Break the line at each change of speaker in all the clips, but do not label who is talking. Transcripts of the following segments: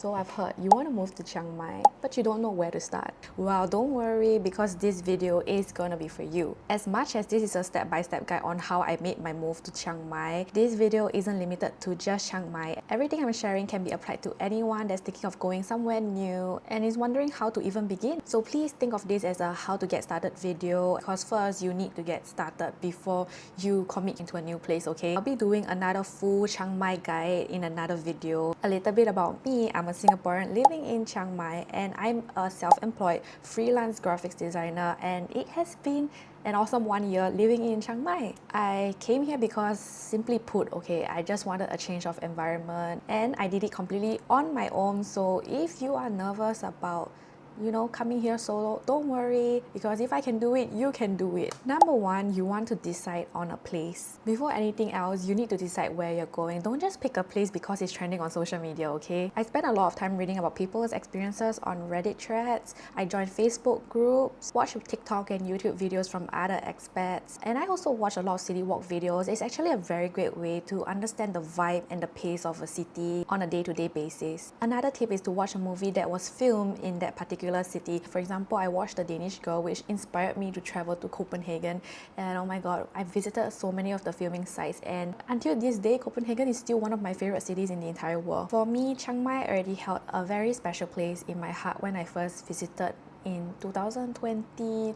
So I've heard you want to move to Chiang Mai, but you don't know where to start. Well, don't worry, because this video is gonna be for you. As much as this is a step-by-step guide on how I made my move to Chiang Mai, this video isn't limited to just Chiang Mai. Everything I'm sharing can be applied to anyone that's thinking of going somewhere new and is wondering how to even begin. So please think of this as a how to get started video, because first you need to get started before you commit into a new place, okay? I'll be doing another full Chiang Mai guide in another video. A little bit about me: I'm a Singaporean living in Chiang Mai and I'm a self-employed freelance graphics designer, and it has been an awesome 1 year living in Chiang Mai. I came here because, simply put, okay, I just wanted a change of environment and I did it completely on my own. So if you are nervous about coming here solo, don't worry, because if I can do it, you can do it. Number one, you want to decide on a place. Before anything else, you need to decide where you're going. Don't just pick a place because it's trending on social media, okay? I spent a lot of time reading about people's experiences on Reddit threads. I joined Facebook groups, watched TikTok and YouTube videos from other expats, and I also watch a lot of city walk videos. It's actually a very great way to understand the vibe and the pace of a city on a day-to-day basis. Another tip is to watch a movie that was filmed in that particular city. For example, I watched The Danish Girl, which inspired me to travel to Copenhagen, and oh my god, I visited so many of the filming sites, and until this day, Copenhagen is still one of my favorite cities in the entire world. For me, Chiang Mai already held a very special place in my heart when I first visited in 2023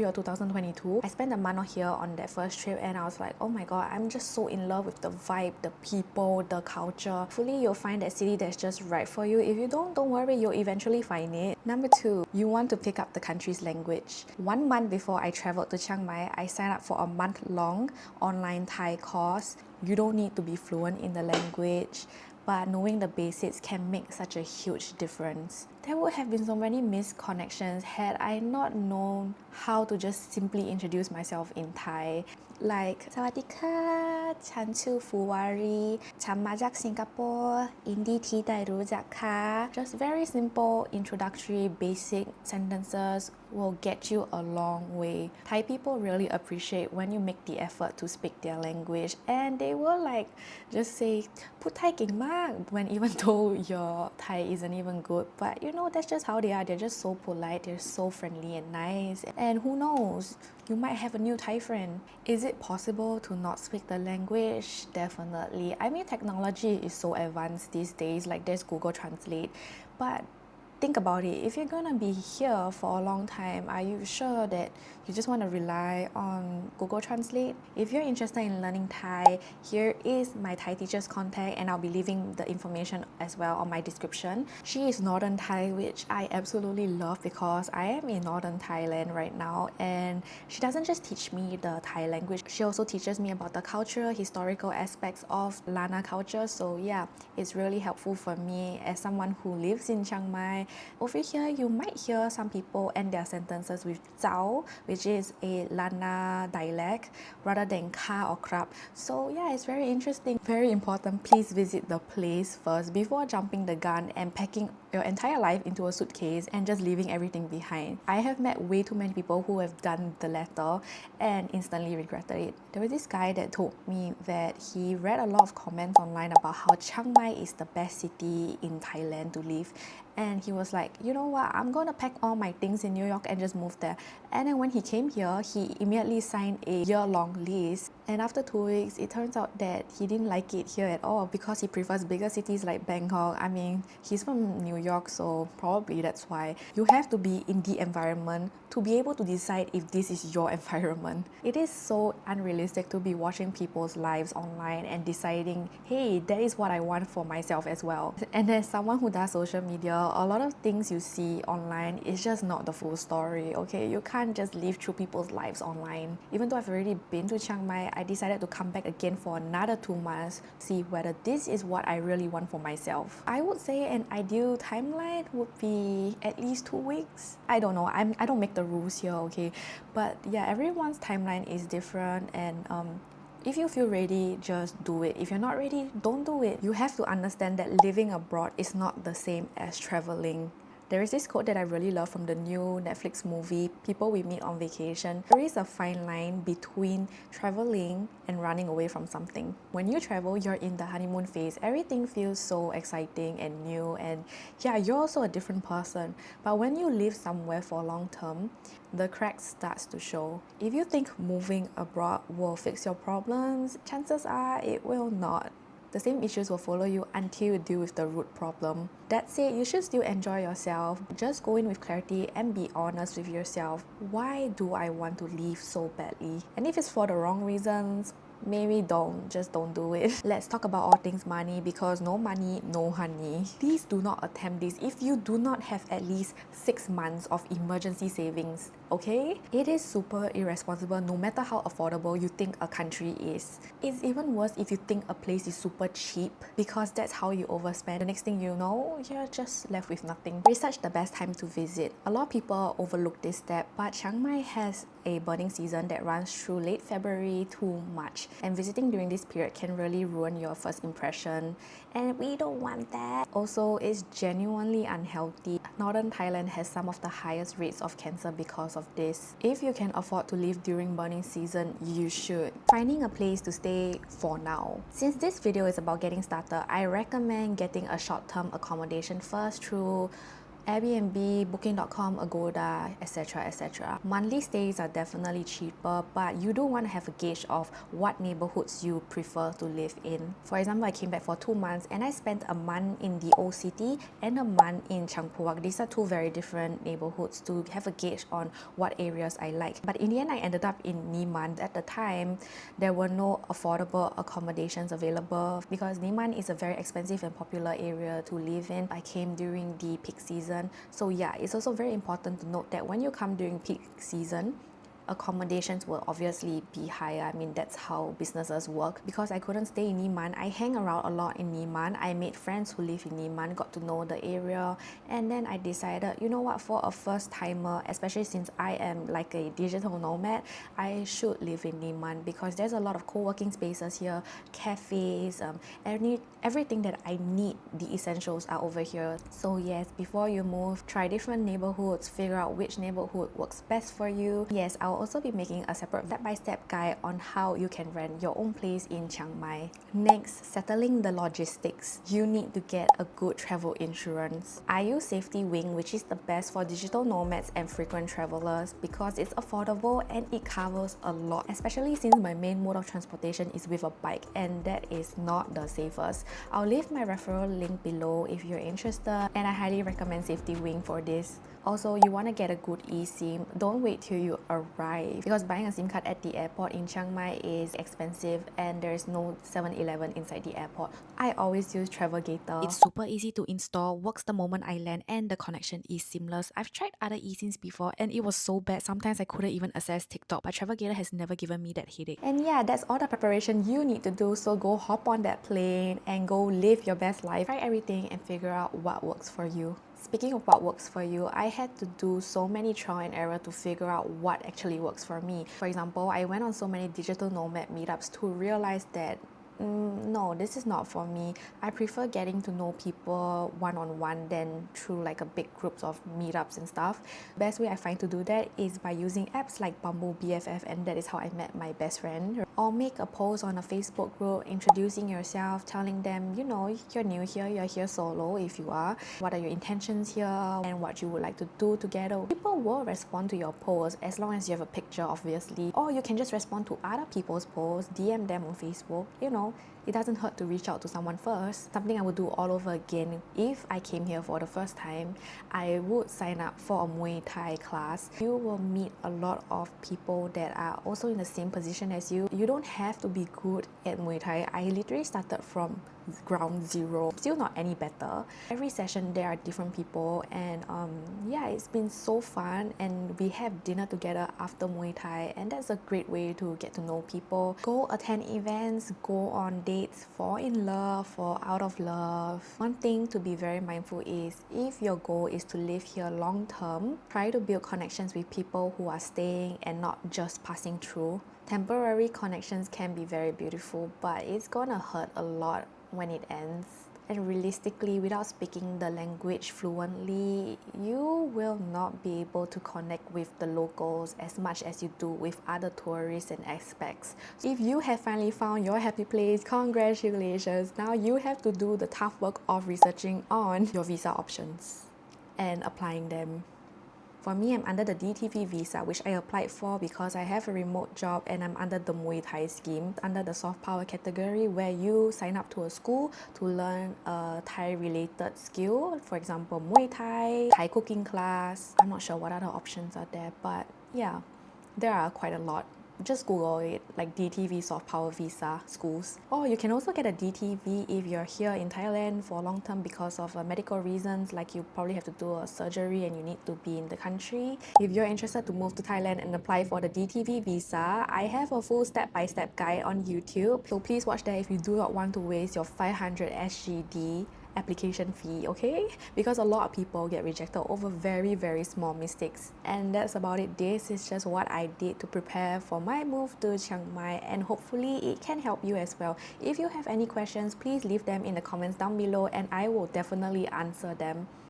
or 2022. I spent a month here on that first trip and I was like, oh my god, I'm just so in love with the vibe, the people, the culture. Hopefully you'll find that city that's just right for you. If you don't worry, you'll eventually find it. Number two, you want to pick up the country's language. 1 month before I traveled to Chiang Mai, I signed up for a month-long online Thai course. You don't need to be fluent in the language, but knowing the basics can make such a huge difference. There would have been so many missed connections had I not known how to just simply introduce myself in Thai. Like, สวัสดีค่ะ ฉันชื่อ Fuwari ฉันมาจากสิงคโปร์ ยินดีที่ได้รู้จักค่ะ Just very simple introductory basic sentences will get you a long way. Thai people really appreciate when you make the effort to speak their language, and they will like just say พูดไทยเก่งมาก when even though your Thai isn't even good. But that's just how they are. They're just so polite, they're so friendly and nice. And who knows, you might have a new Thai friend. Is it possible to not speak the language? Definitely. I mean, technology is so advanced these days, like there's Google Translate. But think about it, if you're gonna be here for a long time, are you sure that you just want to rely on Google Translate? If you're interested in learning Thai, here is my Thai teacher's contact, and I'll be leaving the information as well on my description. She is Northern Thai, which I absolutely love because I am in Northern Thailand right now, and she doesn't just teach me the Thai language, she also teaches me about the cultural, historical aspects of Lana culture. So yeah, it's really helpful for me as someone who lives in Chiang Mai. Over here, you might hear some people end their sentences with zao, which is a Lana dialect, rather than ka or krap. So yeah, it's very interesting. Very important, please visit the place first before jumping the gun and packing your entire life into a suitcase and just leaving everything behind. I have met way too many people who have done the latter and instantly regretted it. There was this guy that told me that he read a lot of comments online about how Chiang Mai is the best city in Thailand to live, and he was like, you know what, I'm gonna pack all my things in New York and just move there. And then when he came here, he immediately signed a year-long lease, and after 2 weeks, it turns out that he didn't like it here at all because he prefers bigger cities like Bangkok. I mean, he's from New York, so probably that's why. You have to be in the environment to be able to decide if this is your environment. It is so unrealistic to be watching people's lives online and deciding, hey, that is what I want for myself as well. And as someone who does social media, a lot of things you see online is just not the full story, okay? You can't just live through people's lives online. Even though I've already been to Chiang Mai, I decided to come back again for another 2 months, see whether this is what I really want for myself. I would say an ideal timeline would be at least 2 weeks. I don't know, I don't make the rules here, okay? But yeah, everyone's timeline is different, and if you feel ready, just do it. If you're not ready, don't do it. You have to understand that living abroad is not the same as traveling. There is this quote that I really love from the new Netflix movie, People We Meet on Vacation. There is a fine line between traveling and running away from something. When you travel, you're in the honeymoon phase. Everything feels so exciting and new, and yeah, you're also a different person. But when you live somewhere for long term, the cracks starts to show. If you think moving abroad will fix your problems, chances are it will not. The same issues will follow you until you deal with the root problem. That said, you should still enjoy yourself. Just go in with clarity and be honest with yourself. Why do I want to leave so badly? And if it's for the wrong reasons, maybe just don't do it. Let's talk about all things money, because no money, no honey. Please do not attempt this if you do not have at least 6 months of emergency savings, okay? It is super irresponsible no matter how affordable you think a country is. It's even worse if you think a place is super cheap, because that's how you overspend. The next thing you know, you're just left with nothing. Research the best time to visit. A lot of people overlook this step, but Chiang Mai has a burning season that runs through late February to March, and visiting during this period can really ruin your first impression, and we don't want that. Also, it's genuinely unhealthy. Northern Thailand has some of the highest rates of cancer because of this. If you can afford to live during burning season, you should. Finding a place to stay for now. Since this video is about getting started, I recommend getting a short-term accommodation first through Airbnb, Booking.com, Agoda, etc. etc. Monthly stays are definitely cheaper, but you do want to have a gauge of what neighborhoods you prefer to live in. For example, I came back for 2 months and I spent a month in the old city and a month in Chiang Mai. These are two very different neighborhoods to have a gauge on what areas I like. But in the end, I ended up in Niman. At the time, there were no affordable accommodations available because Niman is a very expensive and popular area to live in. I came during the peak season. So yeah, it's also very important to note that when you come during peak season, accommodations will obviously be higher. I mean, that's how businesses work. Because I couldn't stay in Niman, I hang around a lot in Niman. I made friends who live in Niman, got to know the area, and then I decided, you know what, for a first timer, especially since I am like a digital nomad, I should live in Niman because there's a lot of co-working spaces here, cafes, everything that I need, the essentials are over here. So yes, before you move, try different neighborhoods, figure out which neighborhood works best for you. Yes, I'll also be making a separate step-by-step guide on how you can rent your own place in Chiang Mai. Next, settling the logistics. You need to get a good travel insurance. I use SafetyWing, which is the best for digital nomads and frequent travelers because it's affordable and it covers a lot, especially since my main mode of transportation is with a bike, and that is not the safest. I'll leave my referral link below if you're interested, and I highly recommend SafetyWing for this. Also, you want to get a good eSIM. Don't wait till you arrive because buying a SIM card at the airport in Chiang Mai is expensive and there is no 7-Eleven inside the airport. I always use Travelgator. It's super easy to install, works the moment I land, and the connection is seamless. I've tried other eSIMs before and it was so bad. Sometimes I couldn't even access TikTok, but Travelgator has never given me that headache. And yeah, that's all the preparation you need to do. So go hop on that plane and go live your best life. Try everything and figure out what works for you. Speaking of what works for you, I had to do so many trial and error to figure out what actually works for me. For example, I went on so many digital nomad meetups to realize that no, this is not for me. I prefer getting to know people one-on-one than through like a big groups of meetups and stuff. Best way I find to do that is by using apps like Bumble BFF, and that is how I met my best friend. Or make a post on a Facebook group introducing yourself, telling them, you know, you're new here, you're here solo if you are, what are your intentions here and what you would like to do together. People will respond to your post as long as you have a picture, obviously. Or you can just respond to other people's posts, DM them on Facebook, you know. It doesn't hurt to reach out to someone first. Something I would do all over again if I came here for the first time. I would sign up for a Muay Thai class. You will meet a lot of people that are also in the same position as you. You don't have to be good at Muay Thai. I literally started from ground zero, still not any better. Every session there are different people, and yeah, it's been so fun, and we have dinner together after Muay Thai, and that's a great way to get to know people. Go attend events, go on dates, fall in love, fall out of love. One thing to be very mindful is if your goal is to live here long term, try to build connections with people who are staying and not just passing through. Temporary connections can be very beautiful, but it's gonna hurt a lot when it ends. And realistically, without speaking the language fluently, you will not be able to connect with the locals as much as you do with other tourists and expats. If you have finally found your happy place, congratulations! Now you have to do the tough work of researching on your visa options and applying them. For me, I'm under the DTV visa, which I applied for because I have a remote job and I'm under the Muay Thai scheme, under the soft power category where you sign up to a school to learn a Thai-related skill. For example, Muay Thai, Thai cooking class. I'm not sure what other options are there, but yeah, there are quite a lot. Just Google it, like DTV soft power visa schools. Or you can also get a DTV if you're here in Thailand for long term because of medical reasons, like you probably have to do a surgery and you need to be in the country. If you're interested to move to Thailand and apply for the DTV visa, I have a full step-by-step guide on YouTube. So please watch that if you do not want to waste your 500 SGD application fee, okay? Because a lot of people get rejected over very small mistakes. And that's about it. This is just what I did to prepare for my move to Chiang Mai, and hopefully it can help you as well. If you have any questions, please leave them in the comments down below and I will definitely answer them.